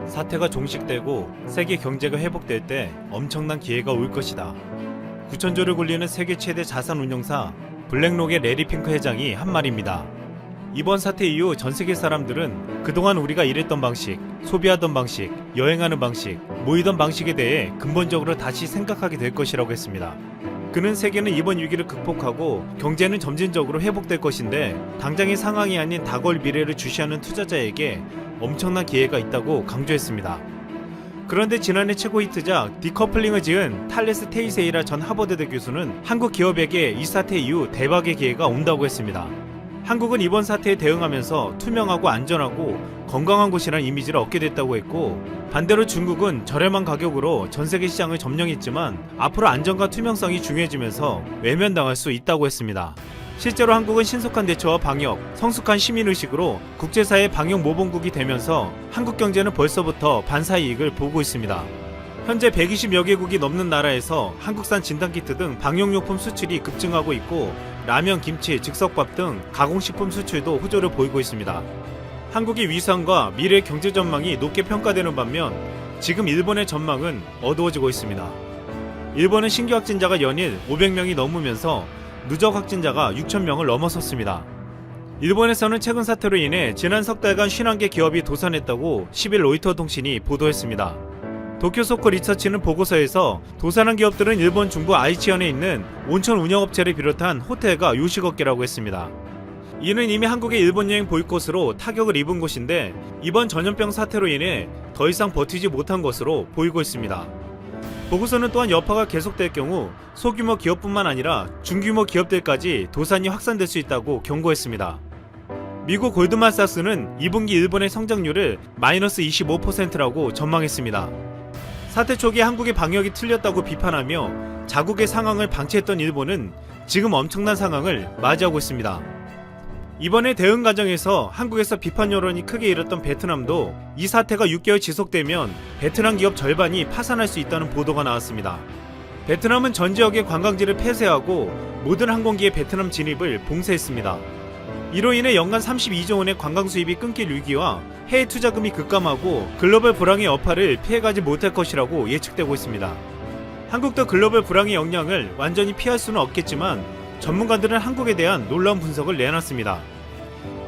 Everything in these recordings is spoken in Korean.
사태가 종식되고 세계 경제가 회복될 때 엄청난 기회가 올 것이다. 9천조를 굴리는 세계 최대 자산 운용사 블랙록의 레리 핑크 회장이 한 말입니다. 이번 사태 이후 전 세계 사람들은 그동안 우리가 일했던 방식, 소비하던 방식, 여행하는 방식, 모이던 방식에 대해 근본적으로 다시 생각하게 될 것이라고 했습니다. 그는 세계는 이번 위기를 극복하고 경제는 점진적으로 회복될 것인데 당장의 상황이 아닌 다가올 미래를 주시하는 투자자에게 엄청난 기회가 있다고 강조했습니다. 그런데 지난해 최고 히트작 디커플링을 지은 탈레스 테이세이라 전 하버드대 교수는 한국 기업에게 이 사태 이후 대박의 기회가 온다고 했습니다. 한국은 이번 사태에 대응하면서 투명하고 안전하고 건강한 곳이라는 이미지를 얻게 됐다고 했고, 반대로 중국은 저렴한 가격으로 전세계 시장을 점령했지만 앞으로 안전과 투명성이 중요해지면서 외면당할 수 있다고 했습니다. 실제로 한국은 신속한 대처와 방역, 성숙한 시민의식으로 국제사회 방역 모범국이 되면서 한국 경제는 벌써부터 반사의 이익을 보고 있습니다. 현재 120여 개국이 넘는 나라에서 한국산 진단키트 등 방역용품 수출이 급증하고 있고, 라면, 김치, 즉석밥 등 가공식품 수출도 호조를 보이고 있습니다. 한국의 위상과 미래 경제 전망이 높게 평가되는 반면 지금 일본의 전망은 어두워지고 있습니다. 일본은 신규 확진자가 연일 500명이 넘으면서 누적 확진자가 6,000명을 넘어섰습니다. 일본에서는 최근 사태로 인해 지난 석 달간 51개 기업이 도산했다고 10일 로이터 통신이 보도했습니다. 도쿄소코 리서치는 보고서에서 도산한 기업들은 일본 중부 아이치현에 있는 온천 운영업체를 비롯한 호텔과 요식업계라고 했습니다. 이는 이미 한국의 일본 여행 보이콧으로 타격을 입은 곳인데 이번 전염병 사태로 인해 더 이상 버티지 못한 것으로 보이고 있습니다. 보고서는 또한 여파가 계속될 경우 소규모 기업뿐만 아니라 중규모 기업들까지 도산이 확산될 수 있다고 경고했습니다. 미국 골드만삭스는 2분기 일본의 성장률을 마이너스 25%라고 전망했습니다. 사태 초기 한국의 방역이 틀렸다고 비판하며 자국의 상황을 방치했던 일본은 지금 엄청난 상황을 맞이하고 있습니다. 이번에 대응 과정에서 한국에서 비판 여론이 크게 일었던 베트남도 이 사태가 6개월 지속되면 베트남 기업 절반이 파산할 수 있다는 보도가 나왔습니다. 베트남은 전 지역의 관광지를 폐쇄하고 모든 항공기의 베트남 진입을 봉쇄했습니다. 이로 인해 연간 32조 원의 관광 수입이 끊길 위기와 해외 투자금이 급감하고 글로벌 불황의 여파를 피해가지 못할 것이라고 예측되고 있습니다. 한국도 글로벌 불황의 영향을 완전히 피할 수는 없겠지만 전문가들은 한국에 대한 놀라운 분석을 내놨습니다.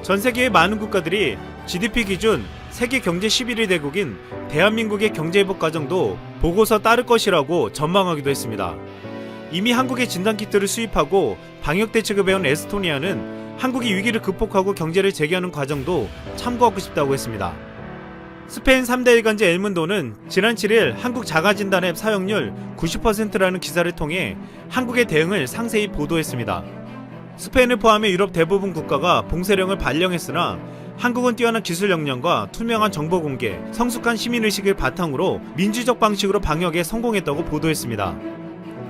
전 세계의 많은 국가들이 GDP 기준 세계 경제 11위 대국인 대한민국의 경제회복 과정도 보고서 따를 것이라고 전망하기도 했습니다. 이미 한국의 진단키트를 수입하고 방역 대책을 배운 에스토니아는 한국이 위기를 극복하고 경제를 재개하는 과정도 참고하고 싶다고 했습니다. 스페인 3대 일간지 엘문도는 지난 7일 한국 자가진단 앱 사용률 90%라는 기사를 통해 한국의 대응을 상세히 보도했습니다. 스페인을 포함해 유럽 대부분 국가가 봉쇄령을 발령했으나 한국은 뛰어난 기술 역량과 투명한 정보 공개, 성숙한 시민의식을 바탕으로 민주적 방식으로 방역에 성공했다고 보도했습니다.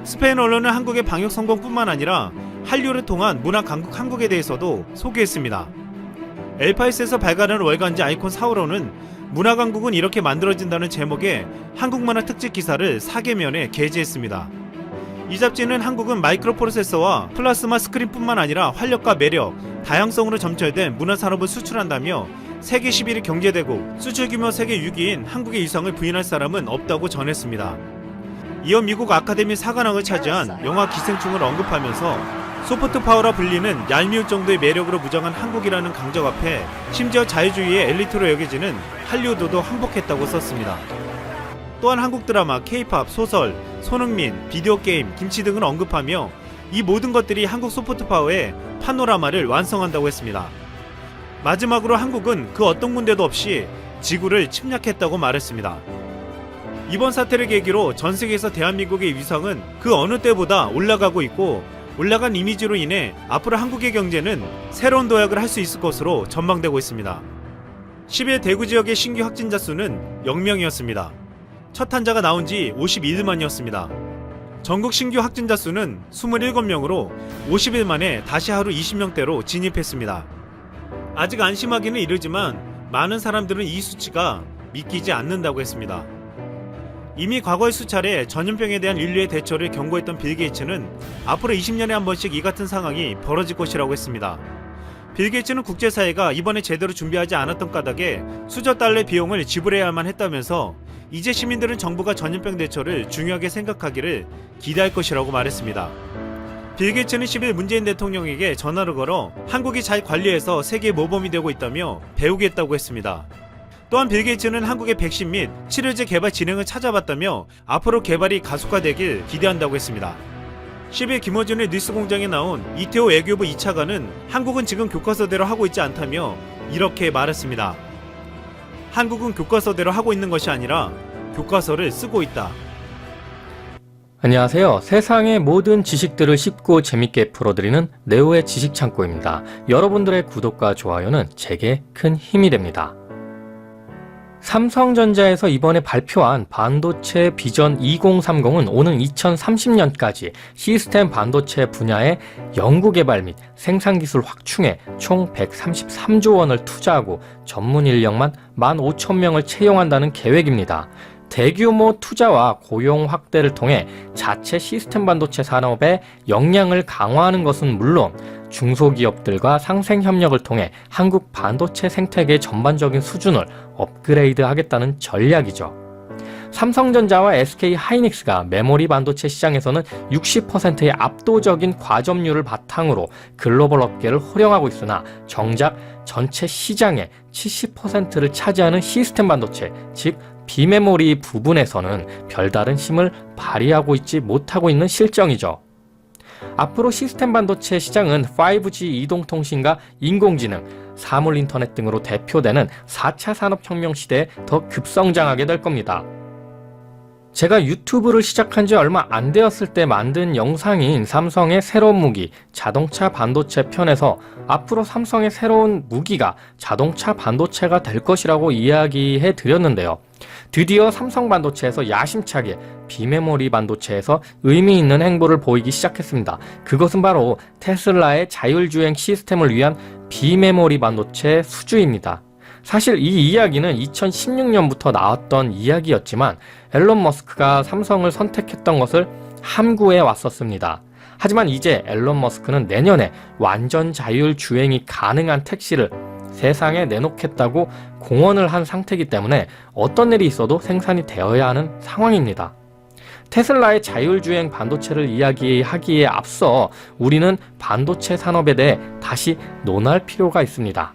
스페인 언론은 한국의 방역 성공뿐만 아니라 한류를 통한 문화 강국 한국에 대해서도 소개했습니다. 엘파이스에서 발간하는 월간지 아이콘 4호로는 문화 강국은 이렇게 만들어진다는 제목의 한국 문화 특집 기사를 4개면에 게재했습니다. 이 잡지는 한국은 마이크로 프로세서와 플라스마 스크린뿐만 아니라 활력과 매력, 다양성으로 점철된 문화산업을 수출한다며 세계 11위 경제대국, 수출 규모 세계 6위인 한국의 위상을 부인할 사람은 없다고 전했습니다. 이어 미국 아카데미 사관왕을 차지한 영화 기생충을 언급하면서 소프트 파워라 불리는 얄미울 정도의 매력으로 무장한 한국이라는 강적 앞에 심지어 자유주의의 엘리트로 여겨지는 할리우드도 항복했다고 썼습니다. 또한 한국 드라마, K-팝, 소설, 손흥민, 비디오 게임, 김치 등을 언급하며 이 모든 것들이 한국 소프트 파워의 파노라마를 완성한다고 했습니다. 마지막으로 한국은 그 어떤 군대도 없이 지구를 침략했다고 말했습니다. 이번 사태를 계기로 전 세계에서 대한민국의 위상은 그 어느 때보다 올라가고 있고, 올라간 이미지로 인해 앞으로 한국의 경제는 새로운 도약을 할 수 있을 것으로 전망되고 있습니다. 10일 대구 지역의 신규 확진자 수는 0명이었습니다. 첫 환자가 나온 지 52일 만이었습니다. 전국 신규 확진자 수는 27명으로 50일 만에 다시 하루 20명대로 진입했습니다. 아직 안심하기는 이르지만 많은 사람들은 이 수치가 믿기지 않는다고 했습니다. 이미 과거의 수차례 전염병에 대한 인류의 대처를 경고했던 빌 게이츠는 앞으로 20년에 한 번씩 이 같은 상황이 벌어질 것이라고 했습니다. 빌 게이츠는 국제사회가 이번에 제대로 준비하지 않았던 까닭에 수조 달러의 비용을 지불해야만 했다면서 이제 시민들은 정부가 전염병 대처를 중요하게 생각하기를 기대할 것이라고 말했습니다. 빌 게이츠는 10일 문재인 대통령에게 전화를 걸어 한국이 잘 관리해서 세계 모범이 되고 있다며 배우겠다고 했습니다. 또한 빌 게이츠는 한국의 백신 및 치료제 개발 진행을 찾아봤다며 앞으로 개발이 가속화되길 기대한다고 했습니다. 10일 김어준의 뉴스공장에 나온 이태호 외교부 2차관은 한국은 지금 교과서대로 하고 있지 않다며 이렇게 말했습니다. 한국은 교과서대로 하고 있는 것이 아니라 교과서를 쓰고 있다. 안녕하세요. 세상의 모든 지식들을 쉽고 재밌게 풀어드리는 네오의 지식창고입니다. 여러분들의 구독과 좋아요는 제게 큰 힘이 됩니다. 삼성전자에서 이번에 발표한 반도체 비전 2030은 오는 2030년까지 시스템 반도체 분야의 연구개발 및 생산기술 확충에 총 133조 원을 투자하고 전문 인력만 15,000명을 채용한다는 계획입니다. 대규모 투자와 고용 확대를 통해 자체 시스템 반도체 산업의 역량을 강화하는 것은 물론 중소기업들과 상생 협력을 통해 한국 반도체 생태계 전반적인 수준을 업그레이드 하겠다는 전략이죠. 삼성전자와 SK하이닉스가 메모리 반도체 시장에서는 60%의 압도적인 과점률을 바탕으로 글로벌 업계를 호령하고 있으나 정작 전체 시장의 70%를 차지하는 시스템 반도체, 즉 비메모리 부분에서는 별다른 힘을 발휘하고 있지 못하고 있는 실정이죠. 앞으로 시스템 반도체 시장은 5G 이동통신과 인공지능, 사물인터넷 등으로 대표되는 4차 산업혁명 시대에 더 급성장하게 될 겁니다. 제가 유튜브를 시작한 지 얼마 안 되었을 때 만든 영상인 삼성의 새로운 무기, 자동차 반도체 편에서 앞으로 삼성의 새로운 무기가 자동차 반도체가 될 것이라고 이야기해 드렸는데요. 드디어 삼성 반도체에서 야심차게 비메모리 반도체에서 의미 있는 행보를 보이기 시작했습니다. 그것은 바로 테슬라의 자율주행 시스템을 위한 비메모리 반도체 수주입니다. 사실 이 이야기는 2016년부터 나왔던 이야기였지만 앨런 머스크가 삼성을 선택했던 것을 함구해 왔었습니다. 하지만 이제 앨런 머스크는 내년에 완전 자율주행이 가능한 택시를 세상에 내놓겠다고 공언을 한 상태이기 때문에 어떤 일이 있어도 생산이 되어야 하는 상황입니다. 테슬라의 자율주행 반도체를 이야기하기에 앞서 우리는 반도체 산업에 대해 다시 논할 필요가 있습니다.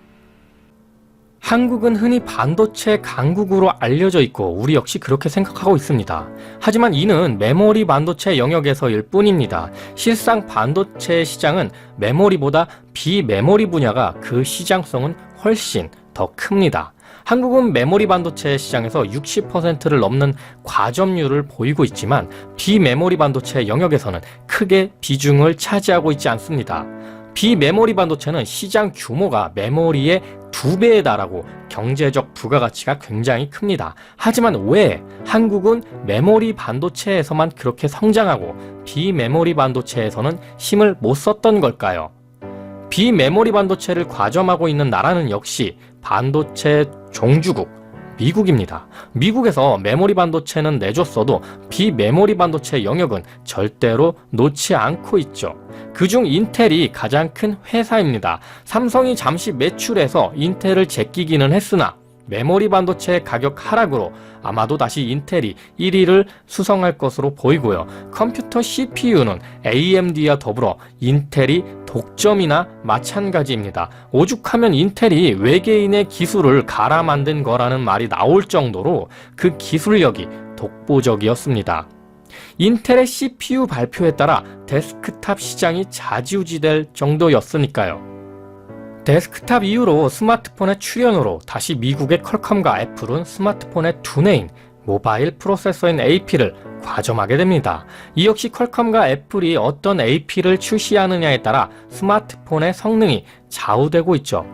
한국은 흔히 반도체 강국으로 알려져 있고 우리 역시 그렇게 생각하고 있습니다. 하지만 이는 메모리 반도체 영역에서일 뿐입니다. 실상 반도체 시장은 메모리보다 비메모리 분야가 그 시장성은 훨씬 더 큽니다. 한국은 메모리 반도체 시장에서 60%를 넘는 과점률을 보이고 있지만 비메모리 반도체 영역에서는 크게 비중을 차지하고 있지 않습니다. 비메모리 반도체는 시장 규모가 메모리의 2배에 달하고 경제적 부가가치가 굉장히 큽니다. 하지만 왜 한국은 메모리 반도체에서만 그렇게 성장하고 비메모리 반도체에서는 힘을 못 썼던 걸까요? 비메모리 반도체를 과점하고 있는 나라는 역시 반도체 종주국 미국입니다. 미국에서 메모리 반도체는 내줬어도 비메모리 반도체 영역은 절대로 놓지 않고 있죠. 그중 인텔이 가장 큰 회사입니다. 삼성이 잠시 매출해서 인텔을 제끼기는 했으나 메모리 반도체 가격 하락으로 아마도 다시 인텔이 1위를 수성할 것으로 보이고요. 컴퓨터 CPU는 AMD와 더불어 인텔이 독점이나 마찬가지입니다. 오죽하면 인텔이 외계인의 기술을 갈아 만든 거라는 말이 나올 정도로 그 기술력이 독보적이었습니다. 인텔의 CPU 발표에 따라 데스크탑 시장이 좌지우지될 정도였으니까요. 데스크탑 이후로 스마트폰의 출현으로 다시 미국의 퀄컴과 애플은 스마트폰의 두뇌인 모바일 프로세서인 AP를 과점하게 됩니다. 이 역시 퀄컴과 애플이 어떤 AP를 출시하느냐에 따라 스마트폰의 성능이 좌우되고 있죠.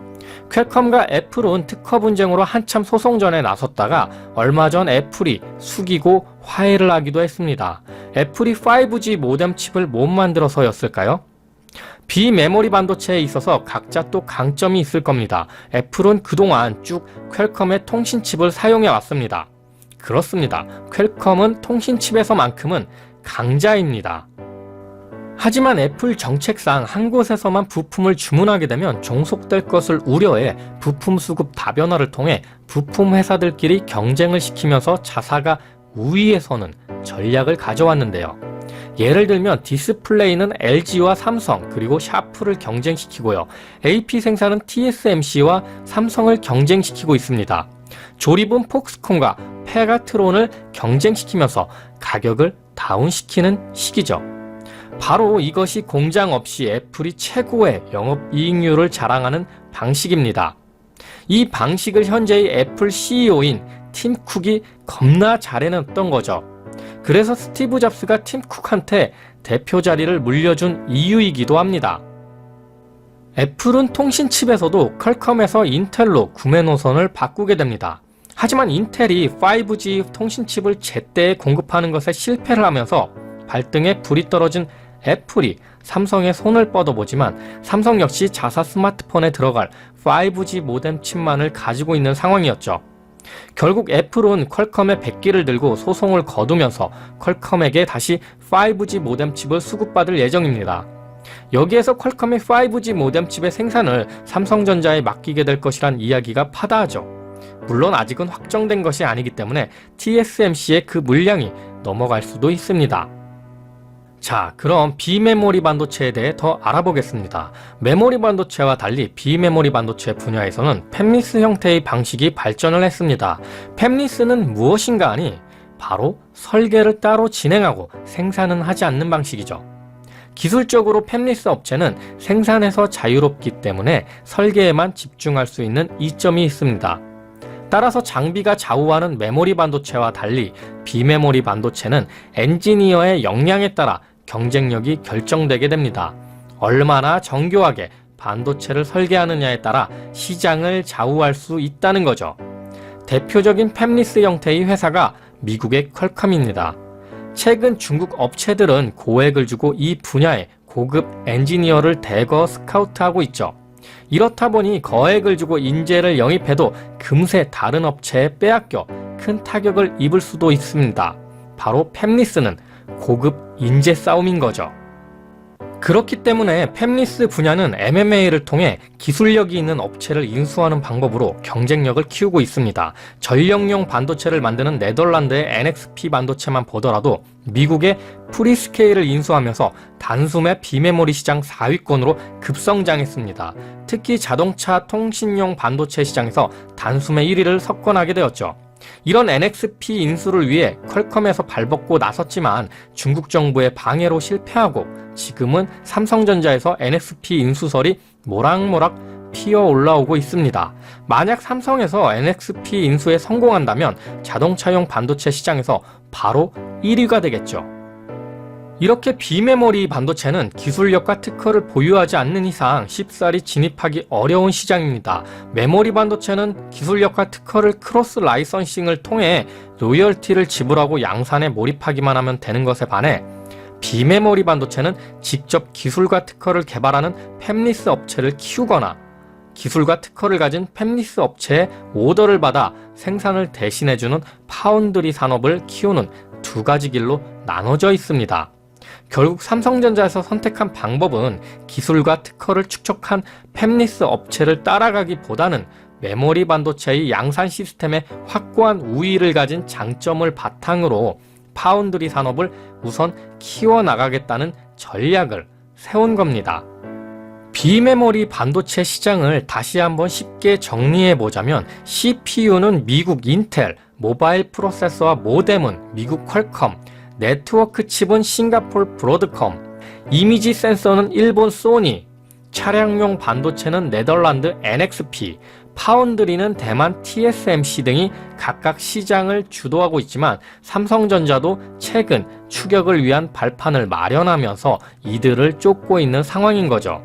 퀄컴과 애플은 특허 분쟁으로 한참 소송전에 나섰다가 얼마 전 애플이 숙이고 화해를 하기도 했습니다. 애플이 5G 모뎀 칩을 못 만들어서였을까요? 비메모리 반도체에 있어서 각자 또 강점이 있을 겁니다. 애플은 그동안 쭉 퀄컴의 통신칩을 사용해 왔습니다. 그렇습니다. 퀄컴은 통신칩에서만큼은 강자입니다. 하지만 애플 정책상 한 곳에서만 부품을 주문하게 되면 종속될 것을 우려해 부품 수급 다변화를 통해 부품 회사들끼리 경쟁을 시키면서 자사가 우위에 서는 전략을 가져왔는데요. 예를 들면 디스플레이는 LG와 삼성 그리고 샤프를 경쟁시키고요. AP 생산은 TSMC와 삼성을 경쟁시키고 있습니다. 조립은 폭스콘과 페가트론을 경쟁시키면서 가격을 다운시키는 시기죠. 바로 이것이 공장 없이 애플이 최고의 영업이익률을 자랑하는 방식입니다. 이 방식을 현재의 애플 CEO인 팀 쿡이 겁나 잘 해냈던 거죠. 그래서 스티브 잡스가 팀 쿡한테 대표 자리를 물려준 이유이기도 합니다. 애플은 통신칩에서도 퀄컴에서 인텔로 구매 노선을 바꾸게 됩니다. 하지만 인텔이 5G 통신칩을 제때 공급하는 것에 실패를 하면서 발등에 불이 떨어진 애플이 삼성의 손을 뻗어보지만 삼성 역시 자사 스마트폰에 들어갈 5G 모뎀 칩만을 가지고 있는 상황이었죠. 결국 애플은 퀄컴의 백기를 들고 소송을 거두면서 퀄컴에게 다시 5G 모뎀 칩을 수급받을 예정입니다. 여기에서 퀄컴의 5G 모뎀 칩의 생산을 삼성전자에 맡기게 될 것이란 이야기가 파다하죠. 물론 아직은 확정된 것이 아니기 때문에 TSMC의 그 물량이 넘어갈 수도 있습니다. 자, 그럼 비메모리 반도체에 대해 더 알아보겠습니다. 메모리 반도체와 달리 비메모리 반도체 분야에서는 팹리스 형태의 방식이 발전을 했습니다. 팹리스는 무엇인가 하니 바로 설계를 따로 진행하고 생산은 하지 않는 방식이죠. 기술적으로 팹리스 업체는 생산에서 자유롭기 때문에 설계에만 집중할 수 있는 이점이 있습니다. 따라서 장비가 좌우하는 메모리 반도체와 달리 비메모리 반도체는 엔지니어의 역량에 따라 경쟁력이 결정되게 됩니다. 얼마나 정교하게 반도체를 설계하느냐에 따라 시장을 좌우할 수 있다는 거죠. 대표적인 팹리스 형태의 회사가 미국의 퀄컴입니다. 최근 중국 업체들은 고액을 주고 이 분야에 고급 엔지니어를 대거 스카우트하고 있죠. 이렇다 보니 거액을 주고 인재를 영입해도 금세 다른 업체에 빼앗겨 큰 타격을 입을 수도 있습니다. 바로 팹리스는 고급 인재 싸움인 거죠. 그렇기 때문에 팹리스 분야는 M&A를 통해 기술력이 있는 업체를 인수하는 방법으로 경쟁력을 키우고 있습니다. 전력용 반도체를 만드는 네덜란드의 NXP 반도체만 보더라도 미국의 프리스케일을 인수하면서 단숨에 비메모리 시장 4위권으로 급성장했습니다. 특히 자동차 통신용 반도체 시장에서 단숨에 1위를 석권하게 되었죠. 이런 NXP 인수를 위해 퀄컴에서 발벗고 나섰지만 중국 정부의 방해로 실패하고 지금은 삼성전자에서 NXP 인수설이 모락모락 피어 올라오고 있습니다. 만약 삼성에서 NXP 인수에 성공한다면 자동차용 반도체 시장에서 바로 1위가 되겠죠. 이렇게 비메모리 반도체는 기술력과 특허를 보유하지 않는 이상 쉽사리 진입하기 어려운 시장입니다. 메모리 반도체는 기술력과 특허를 크로스 라이선싱을 통해 로열티를 지불하고 양산에 몰입하기만 하면 되는 것에 반해 비메모리 반도체는 직접 기술과 특허를 개발하는 팹리스 업체를 키우거나 기술과 특허를 가진 팹리스 업체의 오더를 받아 생산을 대신해주는 파운드리 산업을 키우는 두 가지 길로 나눠져 있습니다. 결국 삼성전자에서 선택한 방법은 기술과 특허를 축적한 팹리스 업체를 따라가기보다는 메모리 반도체의 양산 시스템에 확고한 우위를 가진 장점을 바탕으로 파운드리 산업을 우선 키워나가겠다는 전략을 세운 겁니다. 비메모리 반도체 시장을 다시 한번 쉽게 정리해보자면 CPU는 미국 인텔, 모바일 프로세서와 모뎀은 미국 퀄컴, 네트워크 칩은 싱가포르 브로드컴, 이미지 센서는 일본 소니, 차량용 반도체는 네덜란드 NXP, 파운드리는 대만 TSMC 등이 각각 시장을 주도하고 있지만 삼성전자도 최근 추격을 위한 발판을 마련하면서 이들을 쫓고 있는 상황인 거죠.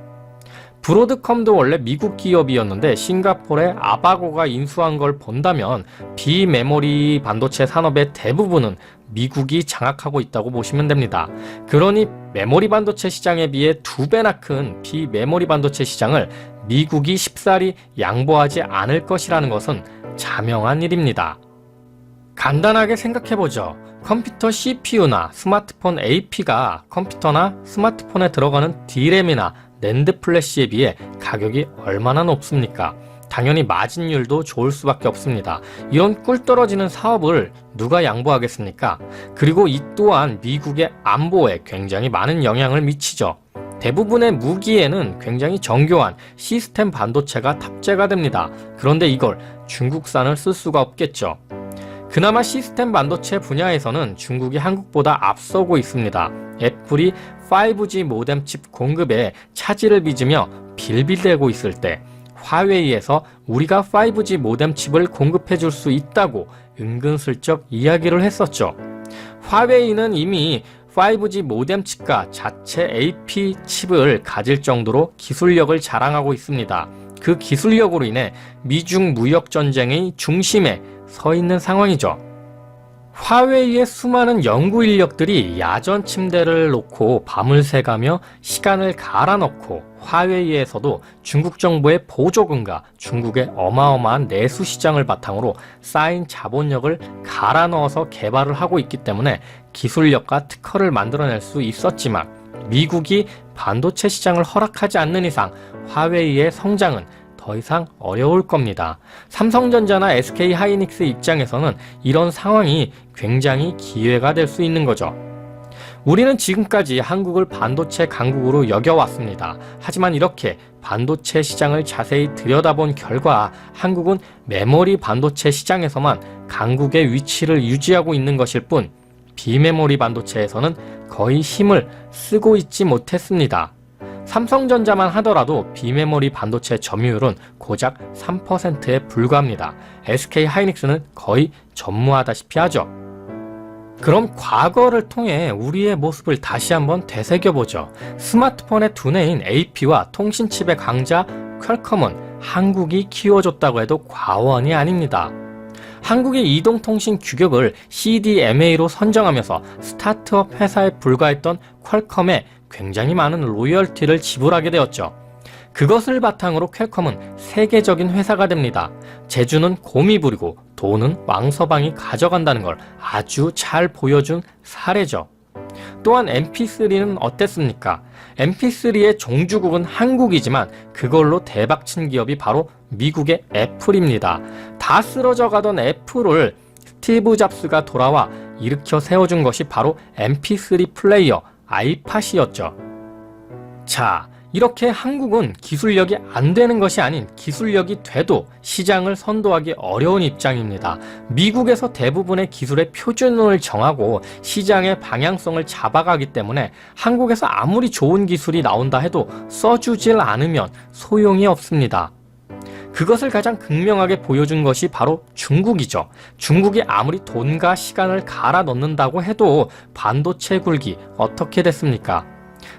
브로드컴도 원래 미국 기업이었는데 싱가포르의 아바고가 인수한 걸 본다면 비메모리 반도체 산업의 대부분은 미국이 장악하고 있다고 보시면 됩니다. 그러니 메모리 반도체 시장에 비해 2배나 큰 비메모리 반도체 시장을 미국이 쉽사리 양보하지 않을 것이라는 것은 자명한 일입니다. 간단하게 생각해보죠. 컴퓨터 CPU나 스마트폰 AP가 컴퓨터나 스마트폰에 들어가는 D램이나 낸드 플래시에 비해 가격이 얼마나 높습니까? 당연히 마진율도 좋을 수밖에 없습니다. 이런 꿀 떨어지는 사업을 누가 양보하겠습니까? 그리고 이 또한 미국의 안보에 굉장히 많은 영향을 미치죠. 대부분의 무기에는 굉장히 정교한 시스템 반도체가 탑재가 됩니다. 그런데 이걸 중국산을 쓸 수가 없겠죠. 그나마 시스템 반도체 분야에서는 중국이 한국보다 앞서고 있습니다. 애플이 5G 모뎀 칩 공급에 차질을 빚으며 빌빌대고 있을 때 화웨이에서 우리가 5G 모뎀 칩을 공급해 줄 수 있다고 은근슬쩍 이야기를 했었죠. 화웨이는 이미 5G 모뎀 칩과 자체 AP 칩을 가질 정도로 기술력을 자랑하고 있습니다. 그 기술력으로 인해 미중 무역 전쟁의 중심에 서 있는 상황이죠. 화웨이의 수많은 연구 인력들이 야전 침대를 놓고 밤을 새가며 시간을 갈아 넣고 화웨이에서도 중국 정부의 보조금과 중국의 어마어마한 내수 시장을 바탕으로 쌓인 자본력을 갈아 넣어서 개발을 하고 있기 때문에 기술력과 특허를 만들어낼 수 있었지만 미국이 반도체 시장을 허락하지 않는 이상 화웨이의 성장은 더 이상 어려울 겁니다. 삼성전자나 SK하이닉스 입장에서는 이런 상황이 굉장히 기회가 될 수 있는 거죠. 우리는 지금까지 한국을 반도체 강국으로 여겨왔습니다. 하지만 이렇게 반도체 시장을 자세히 들여다본 결과 한국은 메모리 반도체 시장에서만 강국의 위치를 유지하고 있는 것일 뿐 비메모리 반도체에서는 거의 힘을 쓰고 있지 못했습니다. 삼성전자만 하더라도 비메모리 반도체 점유율은 고작 3%에 불과합니다. SK하이닉스는 거의 전무하다시피 하죠. 그럼 과거를 통해 우리의 모습을 다시 한번 되새겨보죠. 스마트폰의 두뇌인 AP와 통신칩의 강자 퀄컴은 한국이 키워줬다고 해도 과언이 아닙니다. 한국의 이동통신 규격을 CDMA로 선정하면서 스타트업 회사에 불과했던 퀄컴에 굉장히 많은 로열티를 지불하게 되었죠. 그것을 바탕으로 퀄컴은 세계적인 회사가 됩니다. 재주는 곰이 부리고 돈은 왕서방이 가져간다는 걸 아주 잘 보여준 사례죠. 또한 MP3는 어땠습니까? MP3의 종주국은 한국이지만 그걸로 대박친 기업이 바로 미국의 애플입니다. 다 쓰러져 가던 애플을 스티브 잡스가 돌아와 일으켜 세워준 것이 바로 MP3 플레이어 아이팟이었죠. 자, 이렇게 한국은 기술력이 안 되는 것이 아닌 기술력이 돼도 시장을 선도하기 어려운 입장입니다. 미국에서 대부분의 기술의 표준을 정하고 시장의 방향성을 잡아가기 때문에 한국에서 아무리 좋은 기술이 나온다 해도 써주질 않으면 소용이 없습니다. 그것을 가장 극명하게 보여준 것이 바로 중국이죠. 중국이 아무리 돈과 시간을 갈아 넣는다고 해도 반도체 굴기 어떻게 됐습니까?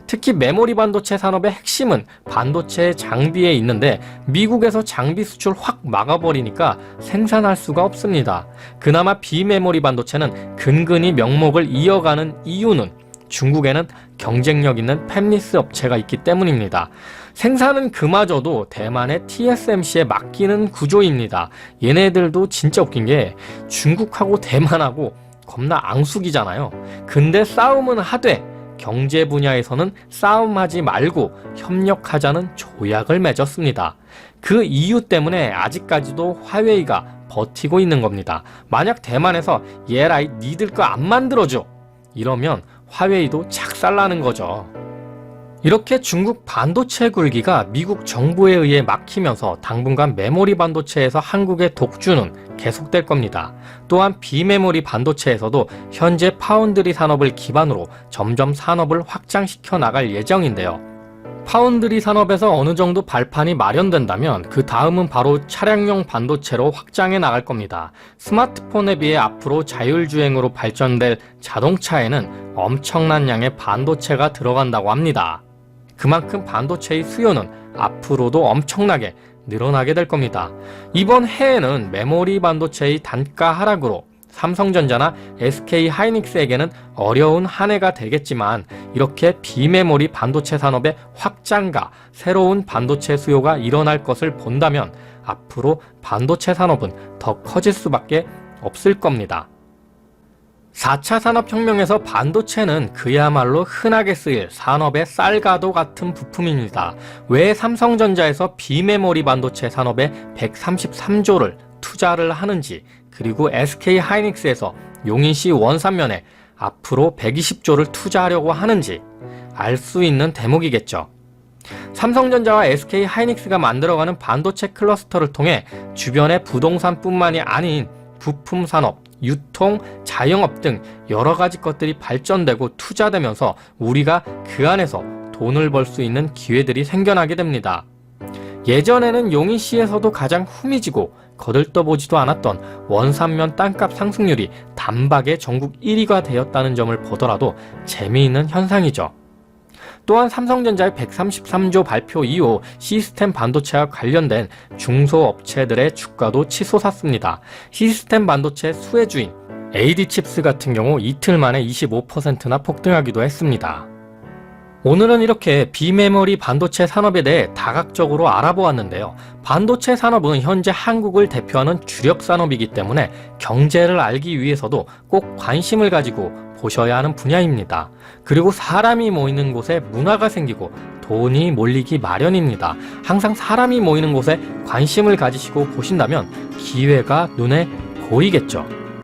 특히 메모리 반도체 산업의 핵심은 반도체 장비에 있는데 미국에서 장비 수출 확 막아버리니까 생산할 수가 없습니다. 그나마 비메모리 반도체는 근근히 명목을 이어가는 이유는 중국에는 경쟁력 있는 팹리스 업체가 있기 때문입니다. 생산은 그마저도 대만의 TSMC에 맡기는 구조입니다. 얘네들도 진짜 웃긴 게 중국하고 대만하고 겁나 앙숙이잖아요. 근데 싸움은 하되 경제 분야에서는 싸움하지 말고 협력하자는 조약을 맺었습니다. 그 이유 때문에 아직까지도 화웨이가 버티고 있는 겁니다. 만약 대만에서 얘라이 니들 거 안 만들어줘 이러면 화웨이도 착살나는 거죠. 이렇게 중국 반도체 굴기가 미국 정부에 의해 막히면서 당분간 메모리 반도체에서 한국의 독주는 계속될 겁니다. 또한 비메모리 반도체에서도 현재 파운드리 산업을 기반으로 점점 산업을 확장시켜 나갈 예정인데요. 파운드리 산업에서 어느 정도 발판이 마련된다면 그 다음은 바로 차량용 반도체로 확장해 나갈 겁니다. 스마트폰에 비해 앞으로 자율주행으로 발전될 자동차에는 엄청난 양의 반도체가 들어간다고 합니다. 그만큼 반도체의 수요는 앞으로도 엄청나게 늘어나게 될 겁니다. 이번 해에는 메모리 반도체의 단가 하락으로 삼성전자나 SK하이닉스에게는 어려운 한 해가 되겠지만 이렇게 비메모리 반도체 산업의 확장과 새로운 반도체 수요가 일어날 것을 본다면 앞으로 반도체 산업은 더 커질 수밖에 없을 겁니다. 4차 산업혁명에서 반도체는 그야말로 흔하게 쓰일 산업의 쌀과도 같은 부품입니다. 왜 삼성전자에서 비메모리 반도체 산업에 133조를 투자를 하는지, 그리고 SK 하이닉스에서 용인시 원산면에 앞으로 120조를 투자하려고 하는지 알 수 있는 대목이겠죠. 삼성전자와 SK 하이닉스가 만들어가는 반도체 클러스터를 통해 주변의 부동산뿐만이 아닌 부품 산업, 유통, 자영업 등 여러 가지 것들이 발전되고 투자되면서 우리가 그 안에서 돈을 벌 수 있는 기회들이 생겨나게 됩니다. 예전에는 용인시에서도 가장 후미지고 거들떠보지도 않았던 원산면 땅값 상승률이 단박에 전국 1위가 되었다는 점을 보더라도 재미있는 현상이죠. 또한 삼성전자의 133조 발표 이후 시스템 반도체와 관련된 중소업체들의 주가도 치솟았습니다. 시스템 반도체 수혜주인 AD칩스 같은 경우 이틀 만에 25%나 폭등하기도 했습니다. 오늘은 이렇게 비메모리 반도체 산업에 대해 다각적으로 알아보았는데요. 반도체 산업은 현재 한국을 대표하는 주력 산업이기 때문에 경제를 알기 위해서도 꼭 관심을 가지고 보셔야 하는 분야입니다. 그리고 사람이 모이는 곳에 문화가 생기고 돈이 몰리기 마련입니다. 항상 사람이 모이는 곳에 관심을 가지시고 보신다면 기회가 눈에 보이겠죠.